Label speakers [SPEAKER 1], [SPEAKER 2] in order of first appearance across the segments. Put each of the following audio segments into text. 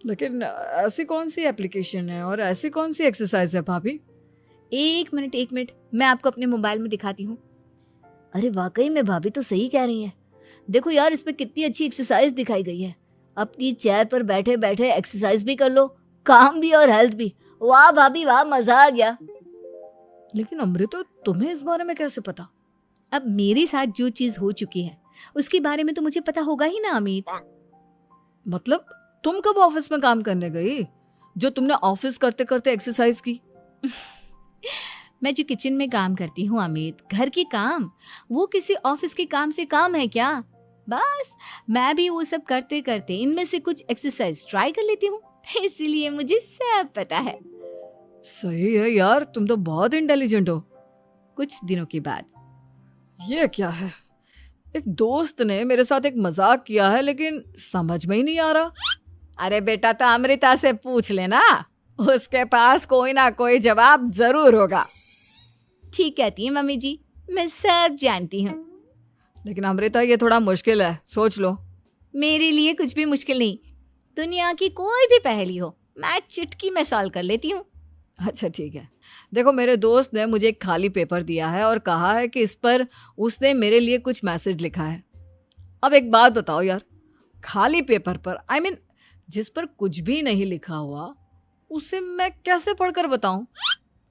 [SPEAKER 1] लेकिन ऐसी कौन सी एप्लीकेशन है और ऐसी कौन सी एक्सरसाइज है भाभी?
[SPEAKER 2] एक मिनट, मैं आपको अपने मोबाइल में दिखाती हूँ। अरे वाकई में भाभी तो सही कह रही हैं। देखो यार, इस पे कितनी अच्छी एक्सरसाइज दिखाई गई है। अपनी चेयर पर बैठे बैठे एक्सरसाइज भी कर लो, काम भी और हेल्थ भी। वाह भाभी वाह, मजा आ गया।
[SPEAKER 1] लेकिन अमृता, तुम्हें इस बारे में कैसे पता?
[SPEAKER 2] अब मेरे साथ जो चीज हो चुकी है उसके बारे में तो मुझे पता होगा ही ना अमित।
[SPEAKER 1] मतलब तुम कब ऑफिस में काम करने गई जो तुमने ऑफिस करते करते एक्सरसाइज की?
[SPEAKER 2] मैं जो किचन में काम करती हूँ अमित, घर के काम, वो किसी ऑफिस के काम से काम है क्या? बस मैं भी वो सब करते करते इनमें से कुछ एक्सरसाइज ट्राई कर लेती हूँ, इसीलिए मुझे सब पता है।
[SPEAKER 1] सही है यार, तुम तो बहुत इंटेलिजेंट हो।
[SPEAKER 2] कुछ दिनों के बाद,
[SPEAKER 1] ये क्या है? एक दोस्त ने मेरे साथ एक मजाक किया है लेकिन समझ में ही नहीं आ रहा।
[SPEAKER 2] अरे बेटा, तो अमृता से पूछ लेना, उसके पास कोई ना कोई जवाब जरूर होगा। ठीक कहती है मम्मी जी, मैं सब जानती हूँ।
[SPEAKER 1] लेकिन अमृता, ये थोड़ा मुश्किल है, सोच लो।
[SPEAKER 2] मेरे लिए कुछ भी मुश्किल नहीं। दुनिया की कोई भी पहेली हो, मैं चुटकी में सॉल्व कर लेती हूँ।
[SPEAKER 1] अच्छा ठीक है, देखो मेरे दोस्त ने मुझे एक खाली पेपर दिया है और कहा है कि इस पर उसने मेरे लिए कुछ मैसेज लिखा है। अब एक बात बताओ यार, खाली पेपर पर जिस पर कुछ भी नहीं लिखा हुआ, उसे मैं कैसे पढ़कर बताऊं?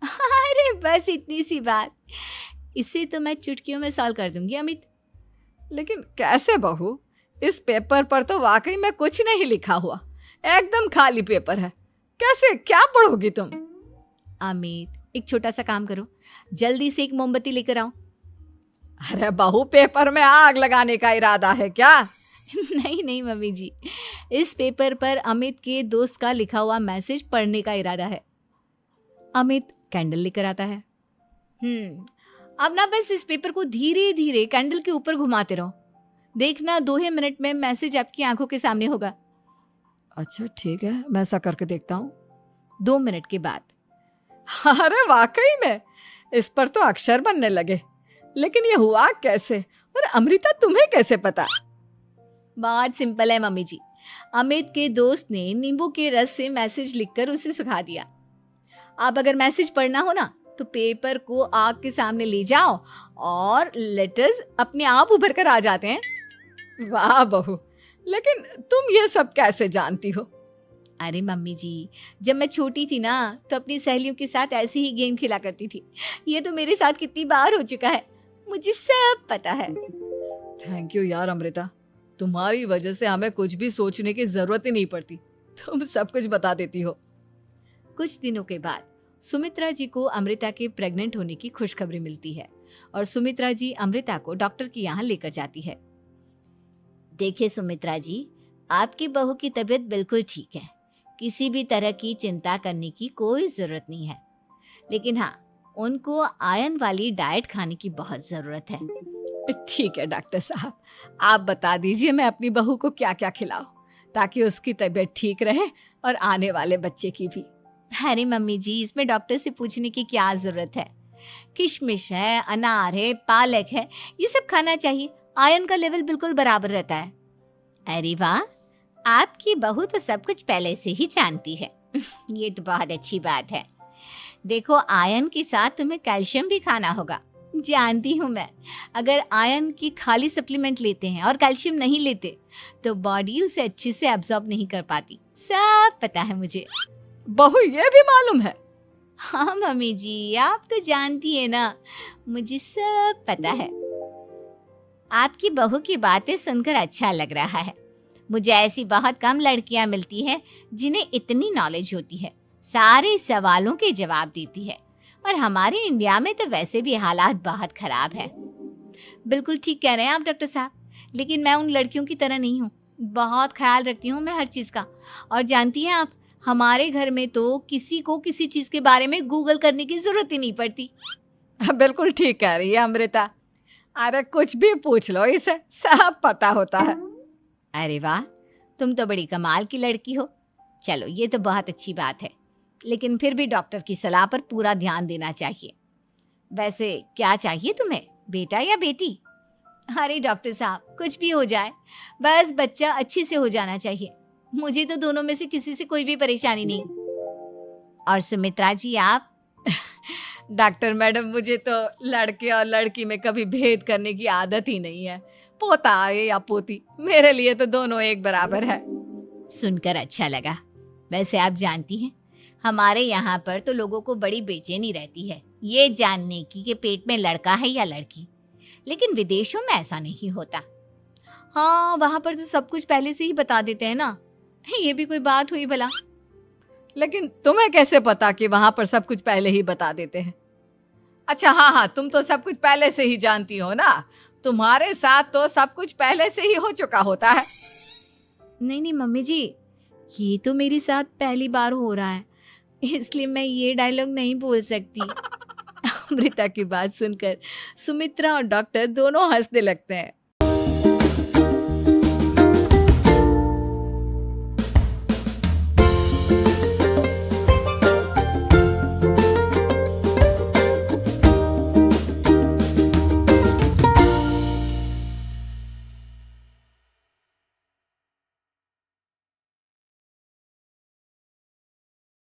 [SPEAKER 2] अरे बस इतनी सी बात, इसे तो मैं चुटकियों में सॉल्व कर दूंगी अमित।
[SPEAKER 1] लेकिन कैसे बहू? इस पेपर पर तो वाकई में कुछ नहीं लिखा हुआ, एकदम खाली पेपर है। कैसे, क्या पढ़ोगी तुम?
[SPEAKER 2] अमित, एक छोटा सा काम करो, जल्दी से एक मोमबत्ती लेकर आओ।
[SPEAKER 1] अरे बहू, पेपर में आग लगाने का इरादा है क्या?
[SPEAKER 2] नहीं नहीं मम्मी जी, इस पेपर पर अमित के दोस्त का लिखा हुआ मैसेज पढ़ने का इरादा है। अमित कैंडल लेकर आता है। अब ना बस इस पेपर को धीरे धीरे कैंडल के ऊपर घुमाते रहो, देखना 2 ही मिनट में मैसेज आपकी आंखों के सामने होगा।
[SPEAKER 1] अच्छा ठीक है, मैं ऐसा करके देखता हूँ।
[SPEAKER 2] 2 मिनट के बाद,
[SPEAKER 1] अरे वाकई में इस पर तो अक्षर बनने लगे, लेकिन ये हुआ कैसे? और अमृता, तुम्हें कैसे पता?
[SPEAKER 2] बहुत सिंपल है मम्मी जी। अमित के दोस्त ने नींबू के रस से मैसेज लिखकर उसे सुखा दिया। आप अगर मैसेज पढ़ना हो ना, तो पेपर को आग के सामने ले जाओ और लेटर्स अपने आप उभर कर आ जाते हैं।
[SPEAKER 1] वाह बहू, लेकिन तुम ये सब कैसे जानती हो?
[SPEAKER 2] अरे मम्मी जी, जब मैं छोटी थी ना, तो अपनी सहेलियों के साथ ऐसे ही गेम खेला करती थी। ये तो मेरे साथ कितनी बार हो चुका है, मुझे सब पता है।
[SPEAKER 1] थैंक यू यार अमृता, तुम्हारी वजह से हमें कुछ भी सोचने की जरूरत ही नहीं पड़ती, तुम सब कुछ बता देती हो।
[SPEAKER 2] कुछ दिनों के बाद सुमित्रा जी को अमृता के प्रेग्नेंट होने की खुशखबरी मिलती है और सुमित्रा जी अमृता को डॉक्टर के यहाँ लेकर जाती है। देखिए सुमित्रा जी, आपकी बहू की तबीयत बिल्कुल ठीक है, किसी भी तरह की चिंता करने की कोई जरूरत नहीं है। लेकिन हाँ, उनको आयरन वाली डाइट खाने की बहुत जरूरत है।
[SPEAKER 1] ठीक है डॉक्टर साहब, आप बता दीजिए मैं अपनी बहू को क्या क्या खिलाऊं ताकि उसकी तबीयत ठीक रहे और आने वाले बच्चे की भी।
[SPEAKER 2] अरे मम्मी जी, इसमें डॉक्टर से पूछने की क्या जरूरत है। किशमिश है, अनार है, पालक है, ये सब खाना चाहिए, आयरन का लेवल बिल्कुल बराबर रहता है। अरे वाह, आपकी बहू तो सब कुछ पहले से ही जानती है। ये तो बहुत अच्छी बात है। देखो, आयरन के साथ तुम्हें कैल्शियम भी खाना होगा। जानती हूँ मैं, अगर आयरन की खाली सप्लीमेंट लेते हैं और कैल्शियम नहीं लेते तो बॉडी उसे अच्छे से एब्जॉर्ब नहीं कर पाती, सब पता है मुझे।
[SPEAKER 1] बहू, ये भी मालूम है?
[SPEAKER 2] हाँ मम्मी जी, आप तो जानती है ना, मुझे सब पता है। आपकी बहू की बातें सुनकर अच्छा लग रहा है। मुझे ऐसी बहुत कम लड़कियां मिलती हैं जिन्हें इतनी नॉलेज होती है, सारे सवालों के जवाब देती है। और हमारे इंडिया में तो वैसे भी हालात बहुत खराब है। बिल्कुल ठीक कह रहे हैं आप डॉक्टर साहब, लेकिन मैं उन लड़कियों की तरह नहीं हूँ। बहुत ख्याल रखती हूँ मैं हर चीज़ का। और जानती हैं आप, हमारे घर में तो किसी को किसी चीज़ के बारे में गूगल करने की जरूरत ही नहीं पड़ती।
[SPEAKER 1] बिल्कुल ठीक कह रही है अमृता, अरे कुछ भी पूछ लो, इसे सब पता होता है।
[SPEAKER 2] अरे वाह, तुम तो बड़ी कमाल की लड़की हो। चलो, ये तो बहुत अच्छी बात है, लेकिन फिर भी डॉक्टर की सलाह पर पूरा ध्यान देना चाहिए। वैसे क्या चाहिए तुम्हें, बेटा या बेटी? अरे डॉक्टर साहब, कुछ भी हो जाए, बस बच्चा अच्छे से हो जाना चाहिए। मुझे तो दोनों में से किसी से कोई भी परेशानी नहीं। और सुमित्रा जी आप?
[SPEAKER 1] डॉक्टर मैडम, मुझे तो लड़के और लड़की में कभी भेद करने की आदत ही नहीं है। पोता आए या पोती, मेरे लिए तो दोनों एक बराबर है।
[SPEAKER 2] सुनकर अच्छा लगा। वैसे आप जानती हैं, हमारे यहाँ पर तो लोगों को बड़ी बेचैनी रहती है ये जानने की कि पेट में लड़का है या लड़की, लेकिन विदेशों में ऐसा नहीं होता।
[SPEAKER 1] हाँ, वहां पर तो सब कुछ पहले से ही बता देते हैं ना।
[SPEAKER 2] ये भी कोई बात हुई भला?
[SPEAKER 1] लेकिन तुम्हें कैसे पता कि वहां पर सब कुछ पहले ही बता देते हैं? अच्छा, हाँ हाँ, तुम तो सब कुछ पहले से ही जानती हो ना। तुम्हारे साथ तो सब कुछ पहले से ही हो चुका होता है।
[SPEAKER 2] नहीं नहीं मम्मी जी, ये तो मेरे साथ पहली बार हो रहा है, इसलिए मैं ये डायलॉग नहीं बोल सकती।
[SPEAKER 1] अमृता की बात सुनकर सुमित्रा और डॉक्टर दोनों हंसने लगते हैं।